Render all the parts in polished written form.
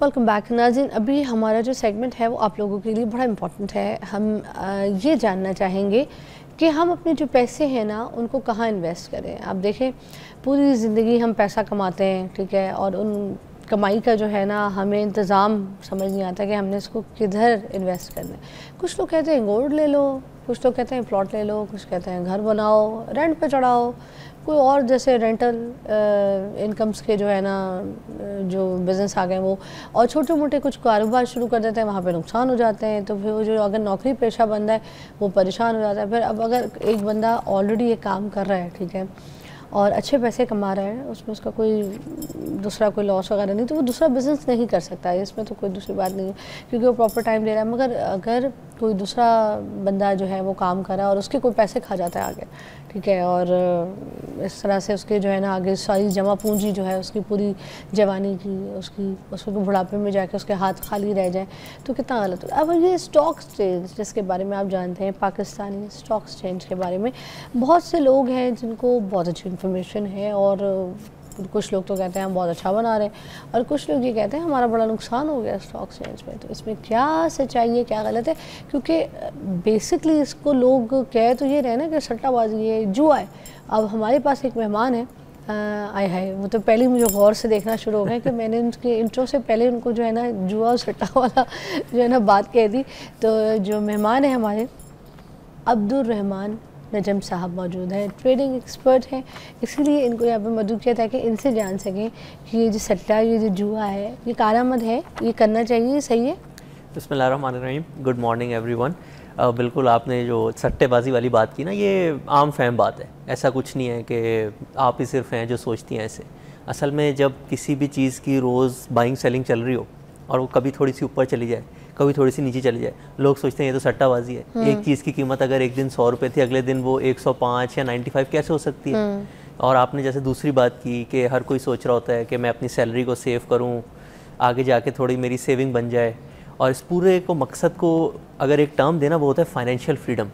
Welcome back नाज़रीन। अभी हमारा जो सेगमेंट है वो आप लोगों के लिए बड़ा इम्पोर्टेंट है। हम ये जानना चाहेंगे कि हम अपने जो पैसे हैं ना उनको कहाँ इन्वेस्ट करें। आप देखें पूरी ज़िंदगी हम पैसा कमाते हैं, ठीक है, और उन कमाई का जो है ना हमें इंतज़ाम समझ नहीं आता कि हमने इसको किधर इन्वेस्ट करना है। कुछ लोग कहते हैं गोल्ड ले लो, कुछ लोग कहते हैं प्लॉट ले लो, कुछ कहते हैं घर बनाओ, रेंट पे चढ़ाओ, कोई और जैसे रेंटल इनकम्स के जो है ना जो बिज़नेस आ गए वो, और छोटे मोटे कुछ कारोबार शुरू कर देते हैं, वहाँ पे नुकसान हो जाते हैं। तो फिर वो जो अगर नौकरी पेशा बंदा है वो परेशान हो जाता है। फिर अब अगर एक बंदा ऑलरेडी ये काम कर रहा है, ठीक है, और अच्छे पैसे कमा रहा है, उसमें उसका कोई दूसरा कोई लॉस वगैरह नहीं, तो वो दूसरा बिज़नेस नहीं कर सकता है, इसमें तो कोई दूसरी बात नहीं है क्योंकि वो प्रॉपर टाइम ले रहा है। मगर अगर कोई दूसरा बंदा जो है वो काम कर रहा है और उसके कोई पैसे खा जाता है आगे, ठीक है, और इस तरह से उसके जो है ना आगे सारी जमा पूंजी जो है उसकी पूरी जवानी की उसको बुढ़ापे में जाके उसके हाथ खाली रह जाए तो कितना गलत होता है। अब ये स्टॉक एक्सचेंज जिसके बारे में आप जानते हैं, पाकिस्तानी स्टॉक एक्सचेंज के बारे में बहुत से लोग हैं जिनको बहुत अच्छी इन्फॉर्मेशन है, और कुछ लोग तो कहते हैं हम बहुत अच्छा बना रहे हैं और कुछ लोग ये कहते हैं हमारा बड़ा नुकसान हो गया स्टॉक एक्सचेंज में। तो इसमें क्या सच्चाई है, क्या गलत है? क्योंकि बेसिकली इसको लोग कह तो ये रहे ना कि सट्टाबाजी है, जुआ है। अब हमारे पास एक मेहमान है, आए हाय, वो तो पहले मुझे गौर से देखना शुरू हो गया कि मैंने उनके इंट्रो से पहले उनको जो है ना जुआ और सट्टा वाला जो है ना बात कह दी। तो जो मेहमान है हमारे अब्दुल रहमान नजम साहब मौजूद हैं, ट्रेडिंग एक्सपर्ट हैं, इसीलिए इनको यहाँ पे मदद किया था कि इनसे जान सकें कि ये जो सट्टा, ये जो जुआ है, ये कारामद है, ये करना चाहिए, सही है? बिस्मिल्लाहिर्रहमानिर्रहीम। Good morning everyone. बिल्कुल आपने जो सट्टेबाजी वाली बात की ना, ये आम फहम बात है, ऐसा कुछ नहीं है कि आप ही सिर्फ हैं जो सोचती हैं ऐसे। असल में जब किसी भी चीज़ की रोज़ बाइंग सेलिंग चल रही हो और वो कभी थोड़ी सी ऊपर चली जाए, कभी थोड़ी सी नीचे चली जाए, लोग सोचते हैं ये तो सट्टाबाजी है। एक चीज़ की कीमत अगर एक दिन 100 रुपये थी, अगले दिन वो 105 या 95 कैसे हो सकती है? और आपने जैसे दूसरी बात की कि हर कोई सोच रहा होता है कि मैं अपनी सैलरी को सेव करूं, आगे जाके थोड़ी मेरी सेविंग बन जाए, और इस पूरे को मकसद को अगर एक टर्म देना वो होता है फाइनेंशियल फ्रीडम।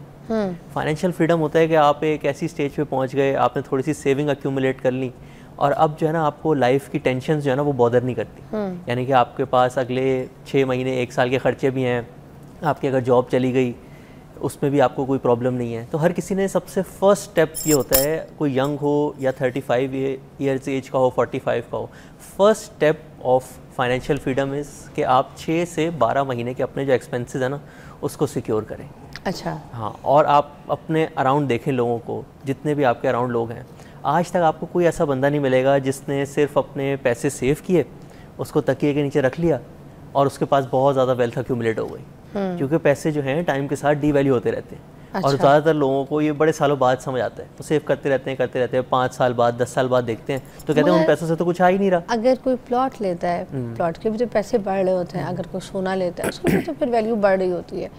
फाइनेंशियल फ्रीडम होता है कि आप एक ऐसी स्टेज पे पहुंच गए, आपने थोड़ी सी सेविंग एक्यूमुलेट कर ली और अब जो है ना आपको लाइफ की टेंशन जो है ना वो बॉदर नहीं करती। यानी कि आपके पास अगले 6 महीने 1 साल के खर्चे भी हैं, आपकी अगर जॉब चली गई उसमें भी आपको कोई प्रॉब्लम नहीं है। तो हर किसी ने सबसे फर्स्ट स्टेप ये होता है, कोई यंग हो या 35 ईयर्स एज का हो, 45 का हो, first step of financial freedom is कि आप 6 से 12 महीने के अपने जो एक्सपेंसेस है ना उसको सिक्योर करें। अच्छा, हाँ, और आप अपने अराउंड देखें लोगों को, जितने भी आपके अराउंड लोग हैं, आज तक आपको कोई ऐसा बंदा नहीं मिलेगा जिसने सिर्फ अपने पैसे सेव किए, उसको तकिए के नीचे रख लिया और उसके पास बहुत ज़्यादा वेल्थ एक्यूमुलेट हो गई। क्योंकि पैसे जो हैं टाइम के साथ डीवैल्यू होते रहते हैं। अच्छा। और ज़्यादातर लोगों को ये बड़े सालों बाद समझ आता है, तो सेव करते रहते हैं 5 साल बाद 10 साल बाद देखते हैं तो कहते हैं उन पैसों से तो कुछ आ ही नहीं रहा। अगर कोई प्लॉट लेता है, प्लॉट के भी तो पैसे बढ़ रहे होते हैं, अगर कोई सोना लेता है उसको भी तो फिर वैल्यू बढ़ रही होती है,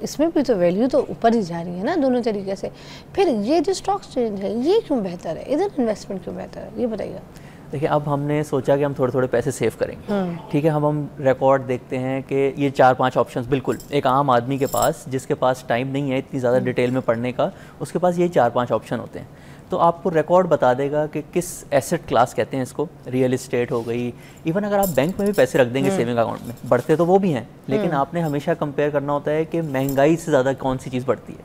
इसमें भी तो वैल्यू तो ऊपर ही जा रही है ना दोनों तरीके से। फिर ये जो स्टॉक एक्सचेंज है ये क्यों बेहतर है, इधर इन्वेस्टमेंट क्यों बेहतर है, ये बताइए। देखिए, अब हमने सोचा कि हम थोड़े थोड़े पैसे सेव करेंगे, ठीक है। हम रिकॉर्ड देखते हैं कि ये 4-5 ऑप्शंस, बिल्कुल एक आम आदमी के पास जिसके पास टाइम नहीं है इतनी ज़्यादा डिटेल में पढ़ने का, उसके पास ये 4-5 ऑप्शन होते हैं। तो आपको रिकॉर्ड बता देगा कि किस एसेट क्लास कहते हैं इसको, रियल इस्टेट हो गई, इवन अगर आप बैंक में भी पैसे रख देंगे सेविंग अकाउंट में, बढ़ते तो वो भी हैं, लेकिन आपने हमेशा कंपेयर करना होता है कि महंगाई से ज़्यादा कौन सी चीज़ बढ़ती है,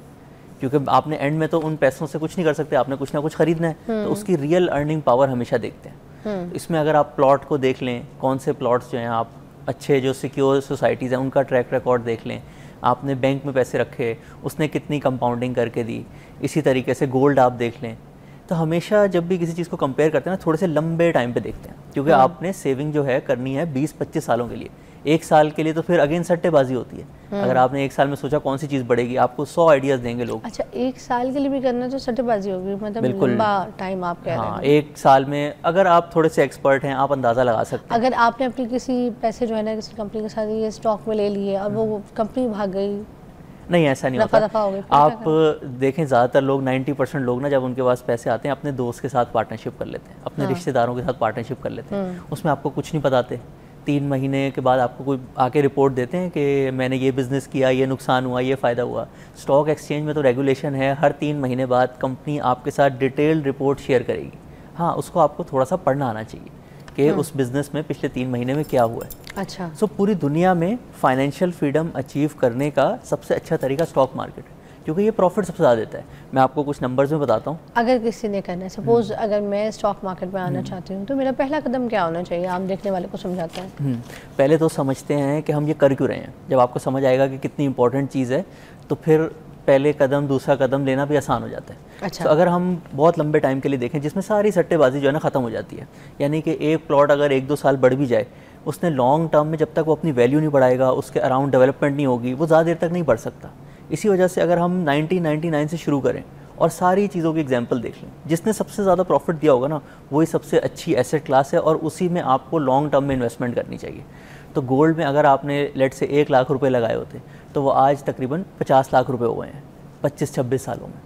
क्योंकि आपने एंड में तो उन पैसों से कुछ नहीं कर सकते, आपने कुछ ना कुछ खरीदना है, तो उसकी रियल अर्निंग पावर हमेशा देखते हैं। तो इसमें अगर आप प्लॉट को देख लें, कौन से प्लॉट्स जो हैं, आप अच्छे जो सिक्योर सोसाइटीज़ हैं उनका ट्रैक रिकॉर्ड देख लें, आपने बैंक में पैसे रखे उसने कितनी कंपाउंडिंग करके दी, इसी तरीके से गोल्ड आप देख लें। तो हमेशा जब भी किसी चीज़ को कंपेयर करते हैं ना, थोड़े से लंबे टाइम पे देखते हैं, क्योंकि आपने सेविंग जो है करनी है 20-25 सालों के लिए। 1 साल के लिए तो फिर अगेन सट्टेबाजी होती है। अगर आपने 1 साल में सोचा कौन सी चीज़ बढ़ेगी, आपको 100 आइडियाज़ देंगे लोग। अच्छा, 1 साल के लिए भी करना तो सट्टेबाजी होगी, मतलब लंबा टाइम आप कह रहे हैं। हाँ, 1 साल में अगर आप थोड़े से एक्सपर्ट हैं, आप अंदाज़ा लगा सकते हैं। अगर आपने अपनी किसी पैसे जो है ना किसी कंपनी के साथ ये स्टॉक में ले लिए और वो कंपनी भाग गई, नहीं, ऐसा नहीं होता। आप देखें, ज़्यादातर लोग 90% लोग ना जब उनके पास पैसे आते हैं अपने दोस्त के साथ पार्टनरशिप कर लेते हैं, अपने रिश्तेदारों के साथ पार्टनरशिप कर लेते हैं, उसमें आपको कुछ नहीं बताते। 3 महीने के बाद आपको कोई आके रिपोर्ट देते हैं कि मैंने ये बिज़नेस किया, ये नुकसान हुआ, ये फ़ायदा हुआ। स्टॉक एक्सचेंज में तो रेगुलेशन है, हर 3 महीने बाद कंपनी आपके साथ डिटेल्ड रिपोर्ट शेयर करेगी। हाँ, उसको आपको थोड़ा सा पढ़ना आना चाहिए, कि उस बिज़नेस में पिछले 3 महीने में क्या हुआ है। अच्छा। सो पूरी दुनिया में फाइनेंशियल फ्रीडम अचीव करने का सबसे अच्छा तरीका स्टॉक मार्केट है, क्योंकि ये प्रॉफिट सबसे ज़्यादा देता है। मैं आपको कुछ नंबर्स में बताता हूँ। अगर किसी ने करना है, सपोज अगर मैं स्टॉक मार्केट में आना चाहती हूँ, तो मेरा पहला कदम क्या होना चाहिए? आम देखने वाले को समझाते हैं। पहले तो समझते हैं कि हम ये कर क्यों रहे हैं। जब आपको समझ आएगा कि कितनी इंपॉर्टेंट चीज़ है, तो फिर पहले कदम दूसरा कदम लेना भी आसान हो जाता है। अच्छा। तो अगर हम बहुत लंबे टाइम के लिए देखें, जिसमें सारी सट्टेबाजी जो है ना ख़त्म हो जाती है, यानी कि एक प्लॉट अगर 1-2 साल बढ़ भी जाए, उसने लॉन्ग टर्म में जब तक वो अपनी वैल्यू नहीं बढ़ाएगा, उसके अराउंड डेवलपमेंट नहीं होगी, वो ज़्यादा देर तक नहीं बढ़ सकता। इसी वजह से अगर हम 1999 से शुरू करें और सारी चीज़ों की एग्जांपल देख लें, जिसने सबसे ज़्यादा प्रॉफिट दिया होगा ना, वही सबसे अच्छी एसेट क्लास है और उसी में आपको लॉन्ग टर्म में इन्वेस्टमेंट करनी चाहिए। तो गोल्ड में अगर आपने लेट से 1 लाख रुपए लगाए होते, तो वो आज तकरीबन 50 लाख रुपए हो गए हैं 25-26 सालों में।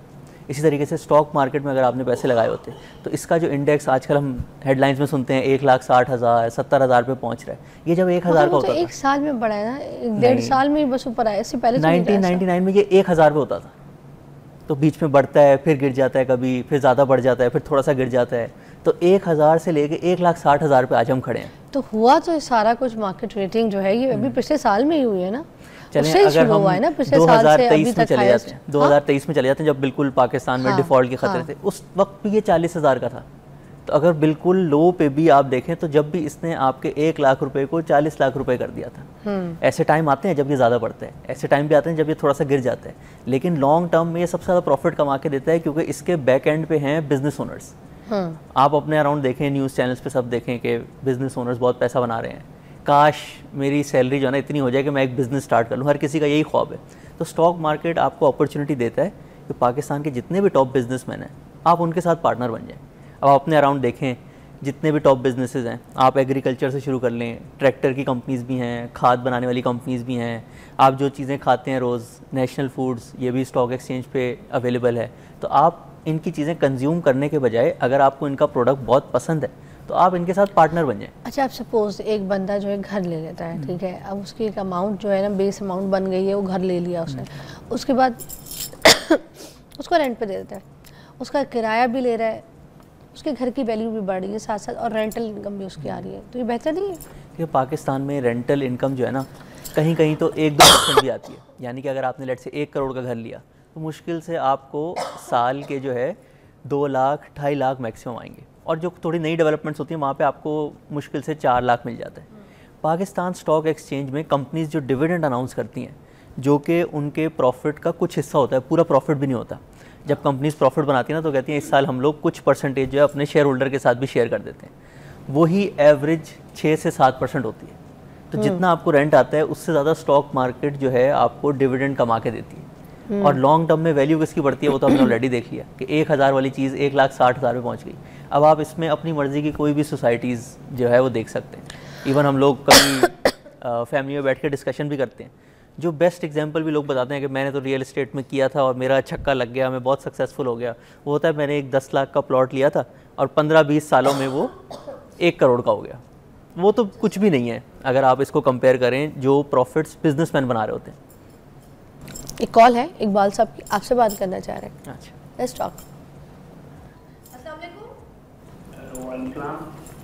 इसी तरीके से स्टॉक मार्केट में अगर आपने पैसे लगाए होते, तो इसका जो इंडेक्स आजकल हम हेडलाइंस में सुनते हैं 1,60,000 70,000 पे पहुंच रहा है, ये जब 1,000 का होता था। एक साल में बढ़ा है ना, 1.5 साल में ही बस ऊपर आया। इससे पहले 1999 में ये 1,000 पे होता था। तो बीच में बढ़ता है, फिर गिर जाता है, कभी फिर ज़्यादा बढ़ जाता है, फिर थोड़ा सा गिर जाता है। तो 1,000 से लेके 1,60,000 पे आज हम खड़े हैं। तो हुआ तो सारा कुछ मार्केट रेटिंग जो है ये अभी पिछले साल में ही हुई है ना। चलें अगर हम 2023 में चले जाते हैं, 2023 में चले जाते हैं, जब बिल्कुल पाकिस्तान में डिफॉल्ट के खतरे थे, उस वक्त भी ये 40,000 का था। तो अगर बिल्कुल लो पे भी आप देखें, तो जब भी इसने आपके 1 लाख रुपए को 40 लाख रुपए कर दिया था। ऐसे टाइम आते हैं जब ये ज़्यादा बढ़ता है, ऐसे टाइम भी आते हैं जब ये थोड़ा सा गिर जाता है, लेकिन लॉन्ग टर्म में ये सबसे ज़्यादा प्रॉफिट कमा के देता है, क्योंकि इसके बैक एंड पे हैं बिजनेस ओनर्स। आप अपने अराउंड देखें, न्यूज़ चैनल्स पे सब देखें कि बिजनेस ओनर्स बहुत पैसा बना रहे हैं। काश मेरी सैलरी जो है ना इतनी हो जाए कि मैं एक बिज़नेस स्टार्ट कर लूँ, हर किसी का यही ख्वाब है। तो स्टॉक मार्केट आपको अपॉर्चुनिटी देता है कि पाकिस्तान के जितने भी टॉप बिजनेसमैन हैं, आप उनके साथ पार्टनर बन जाएं। अब आप अपने अराउंड देखें, जितने भी टॉप बिजनेसेस हैं, आप एग्रीकल्चर से शुरू कर लें, ट्रैक्टर की कंपनीज़ भी हैं, खाद बनाने वाली कंपनीज़ भी हैं, आप जो चीज़ें खाते हैं रोज़, नेशनल फूड्स, ये भी स्टॉक एक्सचेंज पे अवेलेबल है। तो आप इनकी चीज़ें कंज्यूम करने के बजाय अगर आपको इनका प्रोडक्ट बहुत पसंद है, तो आप इनके साथ पार्टनर बन जाएं। अच्छा, आप सपोज एक बंदा जो है घर ले लेता है, ठीक है, अब उसकी एक अमाउंट जो है ना, बेस अमाउंट बन गई है, वो घर ले लिया उसने, उसके बाद उसको रेंट पे दे देता है, उसका किराया भी ले रहा है, उसके घर की वैल्यू भी बढ़ रही है साथ साथ, और रेंटल इनकम भी उसकी आ रही है। तो ये बेहतर नहीं है? कि पाकिस्तान में रेंटल इनकम जो है ना, कहीं कहीं तो 1-2% भी आती है। यानी कि अगर आपने लेट से 1 करोड़ का घर लिया, तो मुश्किल से आपको साल के जो है 2 लाख 2.5 लाख मैक्सिमम आएंगे, और जो थोड़ी नई डेवलपमेंट्स होती हैं वहाँ पे आपको मुश्किल से 4 लाख मिल जाता है। पाकिस्तान स्टॉक एक्सचेंज में कंपनीज जो डिविडेंड अनाउंस करती हैं, जो कि उनके प्रॉफिट का कुछ हिस्सा होता है, पूरा प्रॉफिट भी नहीं होता। जब कंपनीज प्रॉफिट बनाती हैं ना, तो कहती हैं इस साल हम लोग कुछ परसेंटेज जो है अपने शेयर होल्डर के साथ भी शेयर कर देते हैं। वही एवरेज 6 से 7% होती है। तो जितना आपको रेंट आता है, उससे ज़्यादा स्टॉक मार्केट जो है आपको डिविडेंड कमा के देती है। और लॉन्ग टर्म में वैल्यू किसकी बढ़ती है, वो तो हमने ऑलरेडी देख लिया कि 1,000 वाली चीज़ 1,60,000 में पहुंच गई। अब आप इसमें अपनी मर्ज़ी की कोई भी सोसाइटीज़ जो है वो देख सकते हैं। इवन हम लोग कभी फैमिली में बैठ के डिस्कशन भी करते हैं। जो बेस्ट एग्जांपल भी लोग बताते हैं कि मैंने तो रियल एस्टेट में किया था और मेरा छक्का लग गया, मैं बहुत सक्सेसफुल हो गया। वो होता है मैंने एक 10 लाख का प्लॉट लिया था और 15-20 सालों में वो 1 करोड़ का हो गया। वो तो कुछ भी नहीं है अगर आप इसको कंपेयर करें जो प्रॉफिट्स बिजनेसमैन बना रहे होते हैं। एक कॉल है, इकबाल साहब की, आपसे बात करना चाह रहे हैं। अच्छा, लेट्स टॉक।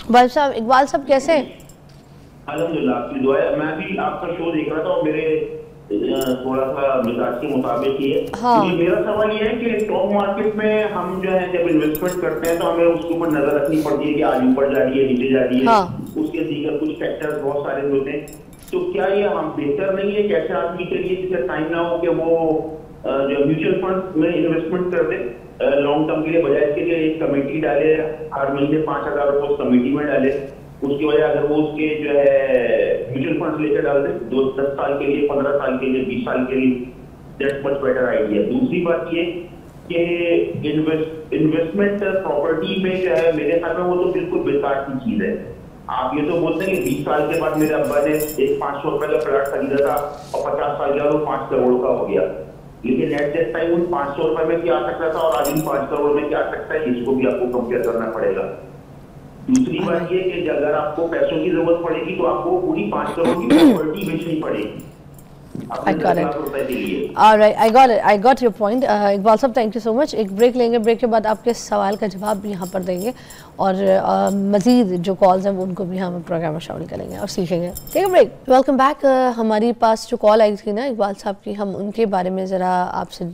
इकबाल साहब कैसे हैं? अल्हम्दुलिल्लाह, आपकी दुआ है। मैं भी आपका शो देख रहा था और मेरे थोड़ा सा मिजाज के मुताबिक ही है। हाँ। मेरा सवाल ये है कि स्टॉक मार्केट में हम जो है जब इन्वेस्टमेंट करते हैं तो हमें उसके ऊपर नजर रखनी पड़ती है कि आज ऊपर जा रही है, नीचे जा रही है। हाँ। उसके दीगर कुछ फैक्टर्स बहुत सारे होते हैं। तो क्या ये हम बेहतर नहीं है कि ऐसे आदमी के लिए जिसे टाइम ना हो कि वो जो म्यूचुअल फंड में इन्वेस्टमेंट कर दे लॉन्ग टर्म के लिए, बजाय इसके लिए एक कमेटी डाले, हर महीने 5,000 रुपये उस कमेटी में डाले, उसकी वजह अगर वो उसके जो है म्यूचुअल फंड लेकर डाल दे 10 साल के लिए, 15 साल के लिए, 20 साल के लिए, दैट्स मच बेटर आइडिया। दूसरी बात ये कि इन्वेस्टमेंट प्रॉपर्टी में जो है मेरे ख्याल में वो तो बिल्कुल बेकार की चीज है। आप ये तो बोलते हैं कि 20 साल के बाद मेरे अब्बा ने एक 500 रुपए का प्लॉट खरीदा था और 50 साल के बाद वो 5 करोड़ का हो गया, लेकिन एट दैट टाइम उन 500 रुपए में क्या आ सकता था और आज इन 5 करोड़ में क्या आ सकता है, इसको भी आपको कंपेयर करना पड़ेगा। दूसरी बात ये कि अगर आपको पैसों की जरूरत पड़ेगी तो आपको पूरी 5 करोड़ की प्रॉपर्टी बेचनी पड़ेगी। आपने 10 लाख रुपए दिए। Alright, I got your point. Iqbal साहब थैंक यू सो मच। एक ब्रेक लेंगे, ब्रेक के बाद आपके सवाल का जवाब भी यहाँ पर देंगे और मज़ीद जो कॉल्स हैं उनको भी हम प्रोग्राम में शामिल करेंगे और सीखेंगे। ठीक है, ब्रेक। Welcome back. हमारी पास जो कॉल आई थी ना इकबाल साहब की, हम उनके बारे में ज़रा आपसे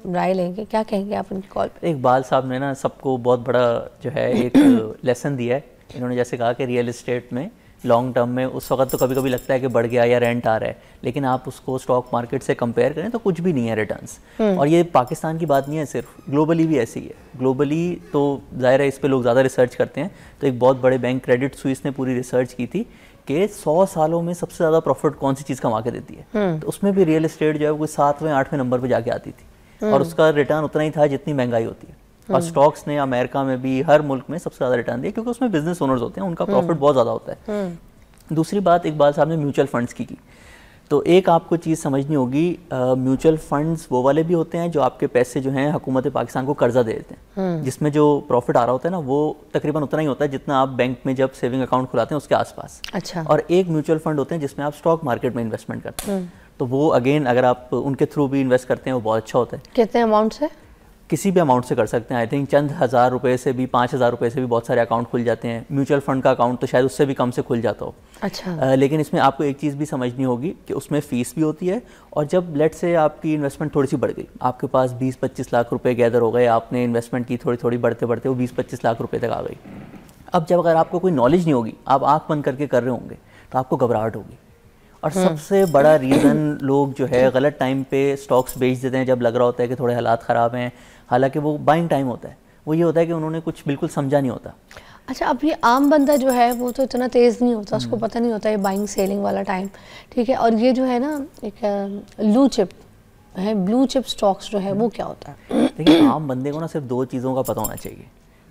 राय लेंगे। क्या कहेंगे आप उनकी कॉल पर? इकबाल साहब ने ना सबको बहुत बड़ा जो है एक लेसन दिया है। इन्होंने जैसे कहा कि रियल इस्टेट में लॉन्ग टर्म में उस वक्त तो कभी कभी लगता है कि बढ़ गया या रेंट आ रहा है, लेकिन आप उसको स्टॉक मार्केट से कंपेयर करें तो कुछ भी नहीं है रिटर्न्स। और ये पाकिस्तान की बात नहीं है सिर्फ, ग्लोबली भी ऐसी है। ग्लोबली तो जाहिर है इस पे लोग ज़्यादा रिसर्च करते हैं। तो एक बहुत बड़े बैंक क्रेडिट स्विस ने पूरी रिसर्च की थी कि 100 सालों में सबसे ज़्यादा प्रॉफिट कौन सी चीज़ कमा के देती है। तो उसमें भी रियल इस्टेट जो है वो 7वें 8वें नंबर पर जाके आती थी और उसका रिटर्न उतना ही था जितनी महंगाई होती है। और स्टॉक्स ने अमेरिका में भी हर मुल्क में सबसे ज़्यादा रिटर्न दिया क्योंकि उसमें बिजनेस ओनर्स होते हैं, उनका प्रॉफिट बहुत ज़्यादा होता है। दूसरी बात इकबाल साहब ने म्यूचुअल फंड्स की। तो एक आपको चीज़ समझनी होगी, म्यूचुअल फंड्स वो वाले भी होते हैं जो आपके पैसे जो हैं हुकूमत पाकिस्तान को कर्जा दे देते हैं, जिसमें जो प्रॉफिट आ रहा होता है ना वो तकरीबन उतना ही होता है जितना आप बैंक में जब सेविंग अकाउंट खुलाते हैं उसके आसपास। अच्छा। और एक म्यूचुअल फंड होते हैं जिसमें आप स्टॉक मार्केट में इन्वेस्टमेंट करते हैं। तो वो अगेन अगर आप उनके थ्रू भी इन्वेस्ट करते हैं वो बहुत अच्छा होता है। कितने अमाउंट से? किसी भी अमाउंट से कर सकते हैं। आई थिंक चंद हज़ार रुपए से भी 5,000 रुपए से भी बहुत सारे अकाउंट खुल जाते हैं। म्यूचुअल फंड का अकाउंट तो शायद उससे भी कम से खुल जाता हो। अच्छा। लेकिन इसमें आपको एक चीज़ भी समझनी होगी कि उसमें फ़ीस भी होती है। और जब लेट से आपकी इन्वेस्टमेंट थोड़ी सी बढ़ गई, आपके पास 20-25 लाख रुपए गैदर हो गए, आपने इन्वेस्टमेंट की थोड़ी थोड़ी बढ़ते बढ़ते वो 20-25 लाख रुपए तक आ गई। अब जब अगर आपको कोई नॉलेज नहीं होगी, आप आँख बंद करके कर रहे होंगे तो आपको घबराहट होगी। और सबसे बड़ा रीज़न लोग जो है गलत टाइम पे स्टॉक्स बेच देते हैं जब लग रहा होता है कि थोड़े हालात ख़राब हैं, हालांकि वो बाइंग टाइम होता है। वो ये होता है कि उन्होंने कुछ बिल्कुल समझा नहीं होता। अच्छा, अब ये आम बंदा जो है वो तो इतना तेज़ नहीं होता, उसको पता नहीं होता ये बाइंग सेलिंग वाला टाइम। ठीक है, और ये जो है ना एक ब्लू चिप है, ब्लू चिप स्टॉक्स जो है वो क्या होता है? देखिए, आम बंदे को ना सिर्फ 2 चीज़ों का पता होना चाहिए।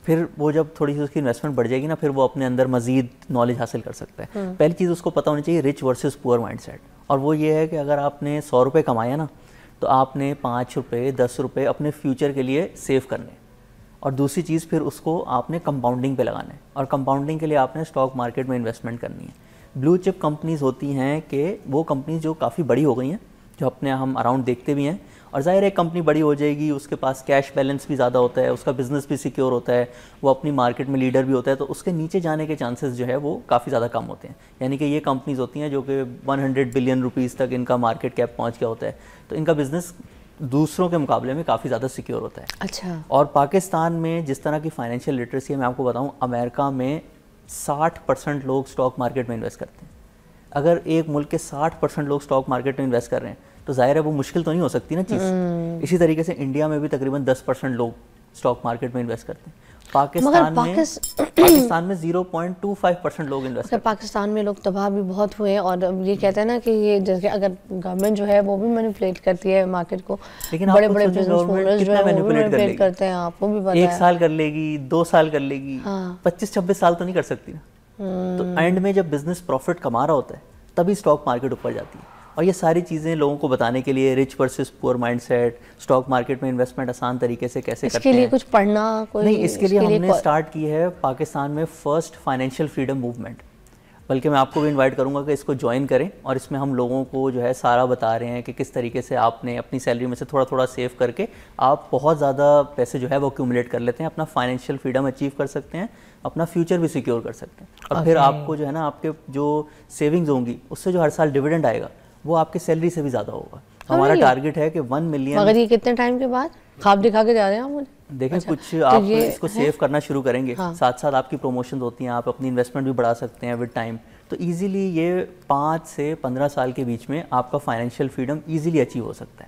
फिर वो जब थोड़ी सी उसकी इन्वेस्टमेंट बढ़ जाएगी ना, फिर वो अपने अंदर मजीद नॉलेज हासिल कर सकता है। पहली चीज़ उसको पता होनी चाहिए रिच वर्सेस पुअर माइंडसेट। और वो ये है कि अगर आपने 100 रुपये कमाया ना तो आपने 5 रुपये 10 रुपये अपने फ्यूचर के लिए सेव करने। और दूसरी चीज़ फिर उसको आपने कंपाउंडिंग पे लगाना है। और कंपाउंडिंग के लिए आपने स्टॉक मार्केट में इन्वेस्टमेंट करनी है। ब्लू चिप कंपनीज़ होती हैं कि वो कंपनीज जो काफ़ी बड़ी हो गई हैं, जो अपने हम अराउंड देखते भी हैं। और ज़ाहिर है कंपनी बड़ी हो जाएगी, उसके पास कैश बैलेंस भी ज़्यादा होता है, उसका बिज़नेस भी सिक्योर होता है, वो अपनी मार्केट में लीडर भी होता है, तो उसके नीचे जाने के चांसेस जो है वो काफ़ी ज़्यादा कम होते हैं। यानी कि ये कंपनीज़ होती हैं जो कि 100 बिलियन रुपीज़ तक इनका मार्केट कैप पहुँच गया होता है, तो इनका बिज़नेस दूसरों के मुकाबले में काफ़ी ज़्यादा सिक्योर होता है। अच्छा। और पाकिस्तान में जिस तरह की फाइनेंशियल लिटरेसी है, मैं आपको बताऊँ, अमेरिका में 60% लोग स्टॉक मार्केट में इन्वेस्ट करते हैं। अगर एक मुल्क के 60% लोग स्टॉक मार्केट में इन्वेस्ट कर रहे हैं तो जाहिर है वो मुश्किल तो नहीं हो सकती ना चीज़। इसी तरीके से इंडिया में भी तकरीबन 10% लोग स्टॉक मार्केट में इन्वेस्ट करते हैं। पाकिस्तान में 0.25% लोग इन्वेस्ट करते हैं। पाकिस्तान में लोग तबाह भी बहुत हुए और ये कहते हैं ना कि ये जैसे अगर गवर्नमेंट जो है वो भी मैनिपुलेट करती है मार्केट को, लेकिन बड़े बड़े बिजनेस ओनर्स जो है वो मैनिपुलेट करते हैं, आपको भी पता है। 1 साल कर लेगी, 2 साल कर लेगी, 25-26 साल तो नहीं कर सकती ना। तो एंड में जब बिजनेस प्रॉफिट कमा रहा होता है तभी स्टॉक मार्केट ऊपर जाती है। और ये सारी चीज़ें लोगों को बताने के लिए rich versus poor mindset, stock market में इन्वेस्टमेंट आसान तरीके से कैसे करते हैं, इसके लिए कुछ पढ़ना कोई नहीं, इसके लिए हमने स्टार्ट की है पाकिस्तान में फर्स्ट फाइनेंशियल फ्रीडम मूवमेंट। बल्कि मैं आपको भी इनवाइट करूंगा कि इसको ज्वाइन करें। और इसमें हम लोगों को जो है सारा बता रहे हैं कि किस तरीके से आपने अपनी सैलरी में से थोड़ा थोड़ा सेव करके आप बहुत ज़्यादा पैसे जो है वो एक्यूमुलेट कर लेते हैं, अपना फाइनेंशियल फ्रीडम अचीव कर सकते हैं, अपना फ्यूचर भी सिक्योर कर सकते हैं। और फिर आपको जो है ना आपके जो सेविंग्स होंगी उससे जो हर साल डिविडेंड आएगा वो आपकी सैलरी से भी ज़्यादा होगा। हमारा टारगेट है कि 1 मिलियन। मगर ये कितने टाइम के बाद ख्वाब दिखा के जा रहे हैं आप मुझे? देखें, अच्छा, कुछ आप इसको सेव करना शुरू करेंगे, साथ साथ आपकी प्रमोशन होती हैं, आप अपनी इन्वेस्टमेंट भी बढ़ा सकते हैं विद टाइम। तो इजीली ये 5 से 15 साल के बीच में आपका फाइनेंशियल फ्रीडम इजीली अचीव हो सकता है।